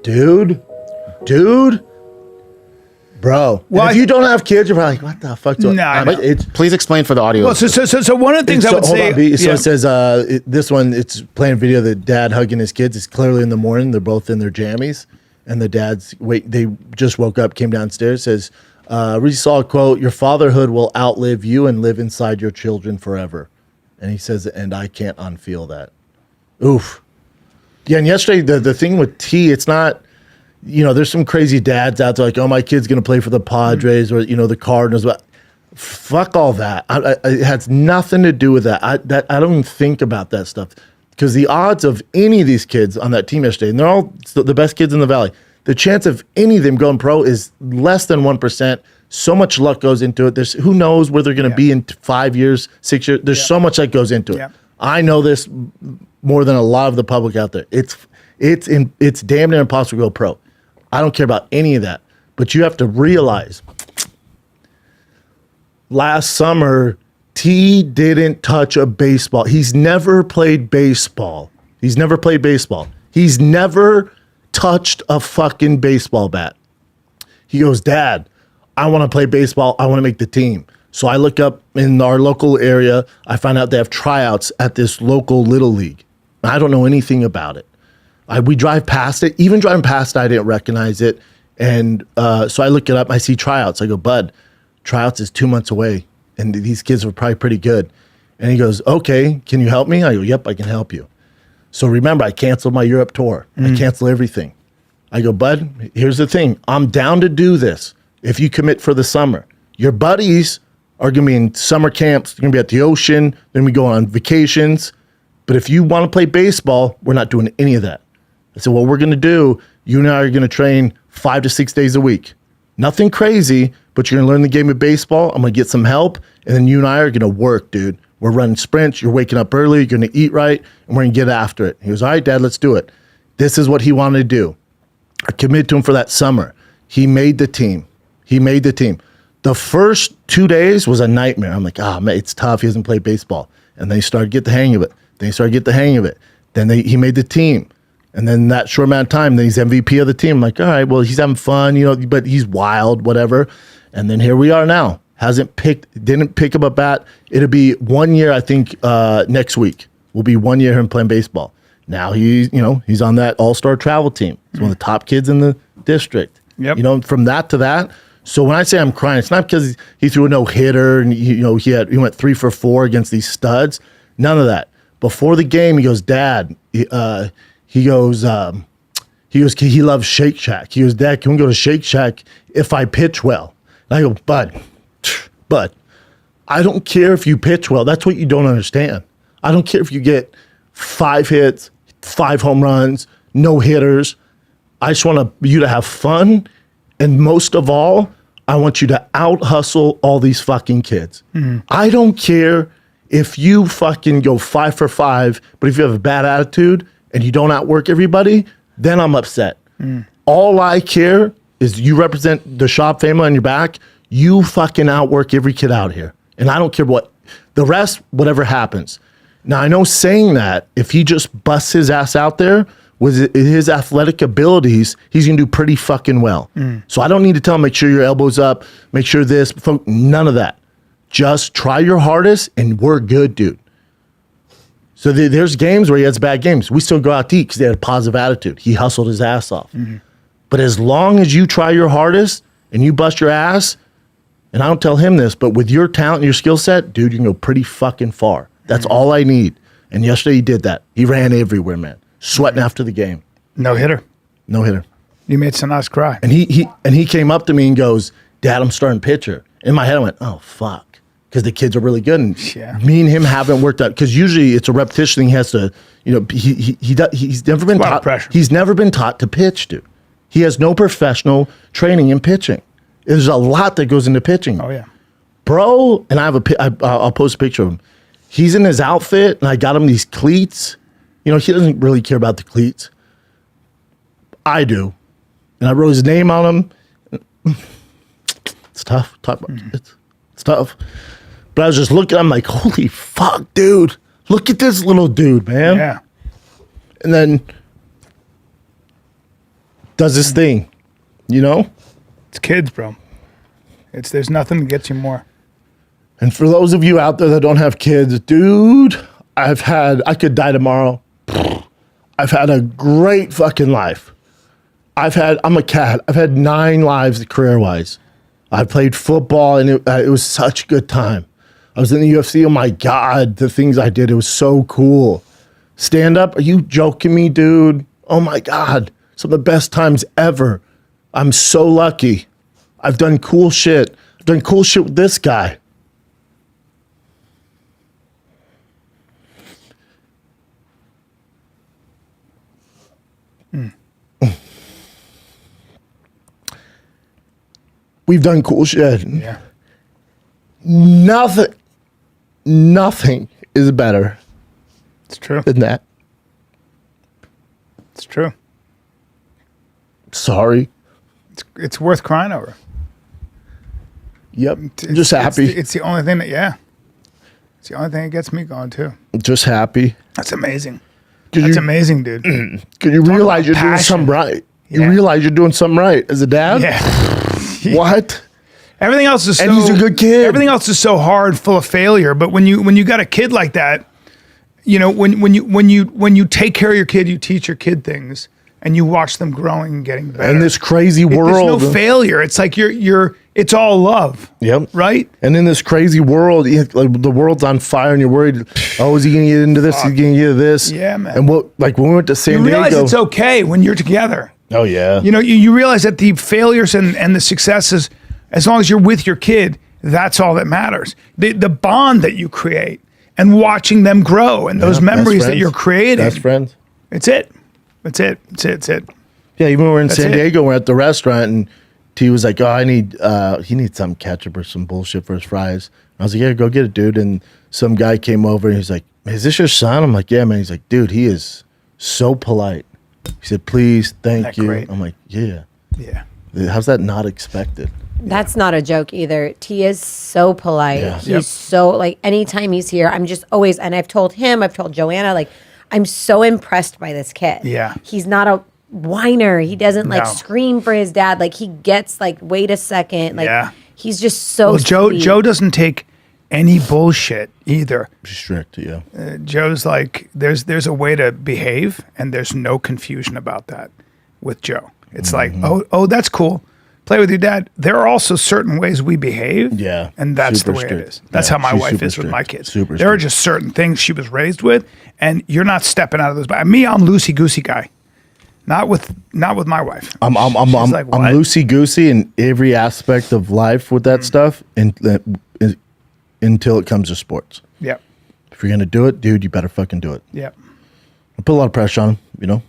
dude. Bro, well, if you don't have kids, you're probably like, what the fuck? Please explain for the audio. Well, so one of the things I would say... So it says, this one, it's playing video of the dad hugging his kids. It's clearly in the morning. They're both in their jammies. And the dad's, they just woke up, came downstairs, says, we saw a quote, your fatherhood will outlive you and live inside your children forever. And he says, and I can't unfeel that. Oof. Yeah, and yesterday, the thing with T, it's not... there's some crazy dads out there like, oh, my kid's going to play for the Padres or, the Cardinals. But fuck all that. It has nothing to do with that. I don't even think about that stuff because the odds of any of these kids on that team yesterday, and they're all the best kids in the Valley, the chance of any of them going pro is less than 1%. So much luck goes into it. There's who knows where they're going to be in 5 years, 6 years. There's so much that goes into it. I know this more than a lot of the public out there. It's damn near impossible to go pro. I don't care about any of that. But you have to realize last summer, T didn't touch a baseball. He's never played baseball. He's never touched a fucking baseball bat. He goes, Dad, I want to play baseball. I want to make the team. So I look up in our local area. I find out they have tryouts at this local little league. I don't know anything about it. We drive past it. Even driving past it, I didn't recognize it. And so I look it up. I see tryouts. I go, Bud, tryouts is 2 months away. And these kids are probably pretty good. And he goes, okay, can you help me? I go, yep, I can help you. So remember, I canceled my Europe tour. I canceled everything. I go, Bud, here's the thing. I'm down to do this if you commit for the summer. Your buddies are going to be in summer camps. They're going to be at the ocean. They're going to be going on vacations. But if you want to play baseball, we're not doing any of that. I said, what we're going to do, you and I are going to train 5 to 6 days a week. Nothing crazy, but you're going to learn the game of baseball. I'm going to get some help, and then you and I are going to work, dude. We're running sprints. You're waking up early. You're going to eat right, and we're going to get after it. He goes, all right, Dad, let's do it. This is what he wanted to do. I committed to him for that summer. He made the team. The first 2 days was a nightmare. I'm like, man, it's tough. He hasn't played baseball. And then he started to get the hang of it. Then he made the team. And then that short amount of time, then he's MVP of the team. I'm like, all right, well, he's having fun, but he's wild, whatever. And then here we are now. Didn't pick up a bat. It'll be 1 year, I think, next week. Will be 1 year him playing baseball. Now he's on that all-star travel team. He's one of the top kids in the district. Yep. From that to that. So when I say I'm crying, it's not because he threw a no-hitter and he went 3 for 4 against these studs. None of that. Before the game, he goes, Dad, he loves Shake Shack. He goes, Dad, can we go to Shake Shack if I pitch well? And I go, Bud, I don't care if you pitch well. That's what you don't understand. I don't care if you get 5 hits, 5 home runs, no hitters. I just want you to have fun. And most of all, I want you to out-hustle all these fucking kids. I don't care if you fucking go 5 for 5, but if you have a bad attitude and you don't outwork everybody, then I'm upset. All I care is you represent the Schaub family on your back. You fucking outwork every kid out here. And I don't care what. The rest, whatever happens. Now, I know saying that, if he just busts his ass out there with his athletic abilities, he's going to do pretty fucking well. So I don't need to tell him, make sure your elbow's up, make sure this, none of that. Just try your hardest, and we're good, dude. So there's games where he has bad games. We still go out to eat because they had a positive attitude. He hustled his ass off. But as long as you try your hardest and you bust your ass, and I don't tell him this, but with your talent and your skill set, dude, you can go pretty fucking far. That's all I need. And yesterday he did that. He ran everywhere, man. Sweating after the game. No hitter. You made Sanas cry. And he came up to me and goes, Dad, I'm starting pitcher. In my head, I went, oh, fuck. Because the kids are really good. And me and him haven't worked out. Because usually it's a repetition thing. He has to, he's never been taught. Pressure. He's never been taught to pitch, dude. He has no professional training in pitching. There's a lot that goes into pitching. Oh, yeah. Bro, and I'll post a picture of him. He's in his outfit, and I got him these cleats. He doesn't really care about the cleats. I do. And I wrote his name on them. It's tough. It's tough. But I was just looking, I'm like, holy fuck, dude. Look at this little dude, man. Yeah. And then does this thing, you know? It's kids, bro. There's nothing that gets you more. And for those of you out there that don't have kids, dude, I could die tomorrow. I've had a great fucking life. I'm a cat. I've had 9 lives career-wise. I played football, and it was such a good time. I was in the UFC. Oh, my God, the things I did. It was so cool. Stand up? Are you joking me, dude? Oh, my God. Some of the best times ever. I'm so lucky. I've done cool shit. I've done cool shit with this guy. We've done cool shit. Yeah. Nothing is better It's true. than that. It's true. Sorry. It's worth crying over. Yep. I'm just happy. It's the only thing that, it's the only thing that gets me going too. Just happy. That's amazing. That's amazing, dude. Because you realize you're doing something right. You Yeah. realize you're doing something right as a dad. Yeah. What? Everything else is And he's a good kid. Everything else is so hard, full of failure. But when you got a kid like that, you know, when you take care of your kid, you teach your kid things, and you watch them growing and getting better. In this crazy world. There's no failure. It's like it's all love. Yep. Right? And in this crazy world, like the world's on fire, and you're worried. Oh, is he going to get into this? Is he going to get into this? Yeah, man. And when we went to San You realize Diego, it's okay when you're together. oh yeah, You know, you realize that the failures and the successes, as long as you're with your kid, that's all that matters. The bond that you create and watching them grow and those Yeah, best memories that friends. you're creating. best friends. It's it. It's it. It's it. It's it. Yeah, even when we were in San it. Diego, we're at the restaurant, and T was like, "Oh, he needs some ketchup or some bullshit for his fries." And I was like, "Yeah, go get it, dude." And some guy came over, and he's like, "Is this your son?" I'm like, "Yeah, man." He's like, "Dude, he is so polite." He said, "Please, thank That you." great? I'm like, "Yeah." Yeah. How's that not expected? That's not a joke either. T is so polite. Yeah. He's Yep. so like anytime he's here, I'm just always, and I've told him, I've told Joanna, like I'm so impressed by this kid. Yeah. He's not a whiner. He doesn't like No. scream for his dad. Like he gets like, wait a second. Like Yeah. he's just so Well, sweet. Joe doesn't take any bullshit either. Strict, yeah. Joe's like, there's a way to behave, and there's no confusion about that with Joe. It's like, oh, that's cool. Play with your dad. There are also certain ways we behave. Yeah, And that's super the way strict. it is. That's Yeah, how my she's wife super is with my strict. kids. Super there are strict. just certain things she was raised with, and you're not stepping out of those. But me, I'm loosey-goosey guy. Not with my wife. I'm She's like, I'm "What?" loosey goosey in every aspect of life with that stuff, and until it comes to sports. Yep. If you're gonna do it, dude, you better fucking do it. Yep. I put a lot of pressure on him, you know.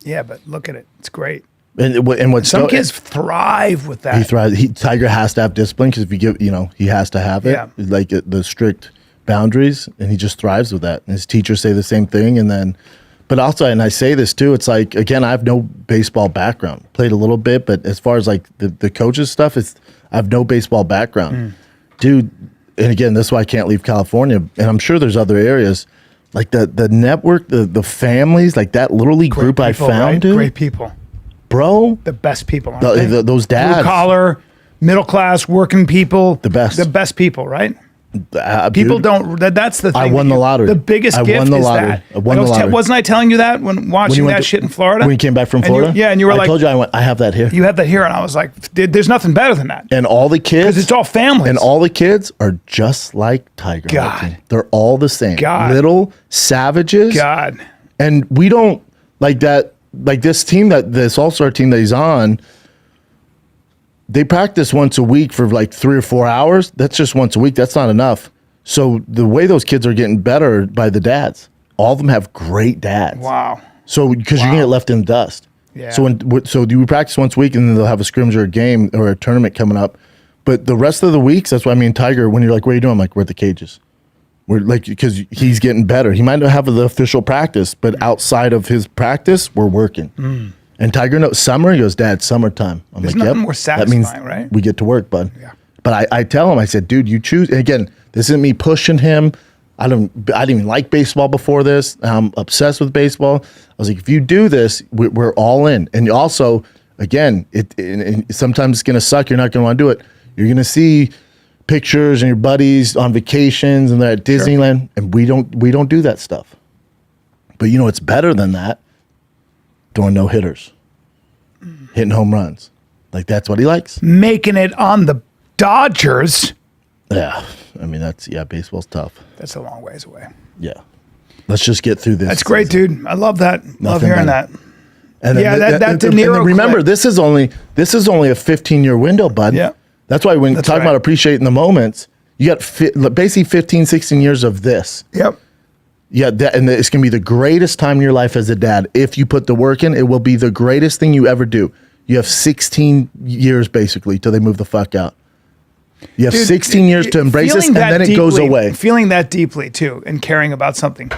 Yeah, but look at it. It's great. And what's Some kids thrive with that. he thrives. Tiger has to have discipline because if you give, he has to have it. Yeah. Like the strict boundaries, and he just thrives with that. And his teachers say the same thing, and then, but also, and I say this too. It's like again, I have no baseball background. Played a little bit, but as far as like the coaches stuff, I have no baseball background, dude. And again, that's why I can't leave California. And I'm sure there's other areas. Like the network, the families, like that little league group I People, found, right? dude, Great people. bro. The best people. Aren't they? Those dads, Blue collar, middle class, working people. The best. The best people, right? dude, People don't. That's the thing. I won the lottery. The biggest I gift won the is lottery. that. I won the lottery. Wasn't I telling you that when watching went that to- shit in Florida? when you came back from And you- Florida. yeah, and you were I like, told you I have that here. you had that here, and I was like, there's nothing better than that. And all the kids, Because it's all families. and all the kids are just like Tiger. on that God. team. They're all the same. God. Little savages. God. And we don't like that. Like this team, this all-star team that he's on, they practice once a week for like 3 or 4 hours. That's just once a week. That's not enough. So the way those kids are getting better by the dads, all of them have great dads. Wow. So because you get left in the dust. Yeah. So do we practice once a week, and then they'll have a scrimmage or a game or a tournament coming up. But the rest of the weeks, that's why me and Tiger, when you're like, "What are you doing?" I'm like, "We're at the cages." We're like, because he's getting better. He might not have the official practice, but outside of his practice, we're working. And Tiger knows summer. He goes, "Dad, summertime." I'm There's like, nothing "Yep." more That means satisfying, right? we get to work, bud. Yeah. But I tell him, I said, "Dude, you choose." And again, this isn't me pushing him. I didn't even like baseball before this. I'm obsessed with baseball. I was like, if you do this, we're all in. And also, again, it sometimes it's gonna suck. You're not gonna want to do it. You're gonna see pictures and your buddies on vacations and they're at Disneyland, and we don't do that stuff. But you know, it's better than that. Doing no hitters, hitting home runs, like that's what he likes. Making it on the Dodgers. Yeah, I mean baseball's tough. That's a long ways away. Yeah, let's just get through this. That's great, season. dude. I love that. Love Nothing hearing better. that. And Yeah, then that De Niro remember, clip. this is only a 15-year window, bud. Yeah. That's why when That's talking right. about appreciating the moments, you got basically 15, 16 years of this. Yep. Yeah, and it's going to be the greatest time in your life as a dad. If you put the work in, it will be the greatest thing you ever do. You have 16 years basically till they move the fuck out. You have Dude, 16 years to embrace this, feeling and that then it goes deeply- away. Feeling that deeply too, and caring about something.